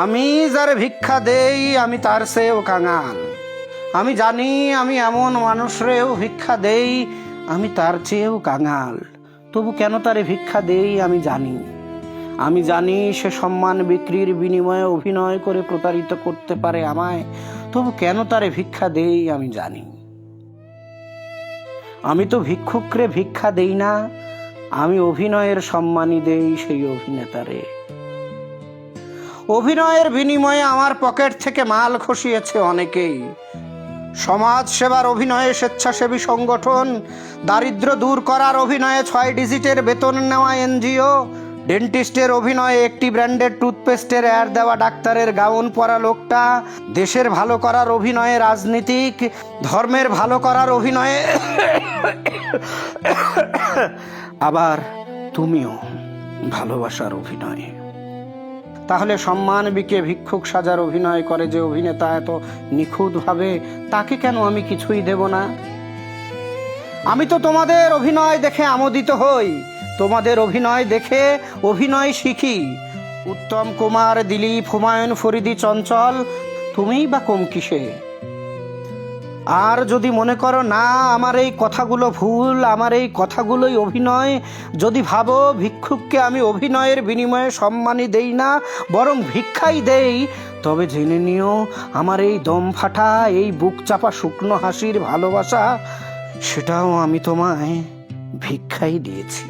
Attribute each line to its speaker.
Speaker 1: আমি যারে ভিক্ষা দেই আমি তার চেয়েও কাঙাল। আমি জানি আমি এমন মানুষরেও ভিক্ষা দেই আমি তার চেয়েও কাঙাল। তবু কেন তারে ভিক্ষা দেই আমি জানি। আমি জানি সে সম্মান বিক্রির বিনিময়ে অভিনয় করে প্রতারিত করতে পারে আমায়। তবু কেন তারে ভিক্ষা দেই আমি জানি। আমি তো ভিক্ষুকরে ভিক্ষা দেই না, আমি অভিনয়ের সম্মানই দেই সেই অভিনেতারে। অভিনয়ের বিনিময়ে আমার পকেট থেকে মাল খসিয়েছে অনেকেই। সমাজ সেবার অভিনয়ে স্বেচ্ছাসেবী সংগঠন, দারিদ্র দূর করার অভিনয়ে 6 ডিজিটের বেতন নেওয়া এনজিও, ডেন্টিস্টের অভিনয়ে একটি ব্র্যান্ডেড টুথপেস্টের অ্যাড দেওয়া ডাক্তারের গাউন পরা লোকটা, দেশের ভালো করার অভিনয়ে রাজনীতিক, ধর্মের ভালো করার অভিনয়ে আবার তুমিও ভালোবাসার অভিনয়ে। তাহলে সম্মান বিকে ভিক্ষুক সাজার অভিনয় করে যে অভিনেতা এত নিখুঁতভাবে, তাকে কেন আমি কিছুই দেব না? আমি তো তোমাদের অভিনয় দেখে আমোদিত হই, তোমাদের অভিনয় দেখে অভিনয় শিখি। উত্তম কুমার, দিলীপ, হুমায়ুন ফরিদি, চঞ্চল, তুমিই বা কম কিসে? আর যদি মনে করো না আমার এই কথাগুলো ভুল, আমার এই কথাগুলোই অভিনয়, যদি ভাবো ভিক্ষুককে আমি অভিনয়ের বিনিময়ে সম্মানই দেই না বরং ভিক্ষাই দেই, তবে জেনে নিও আমার এই দম ফাটা, এই বুক চাপা শুকনো হাসির ভালোবাসা, সেটাও আমি তোমায় ভিক্ষাই দিয়েছি।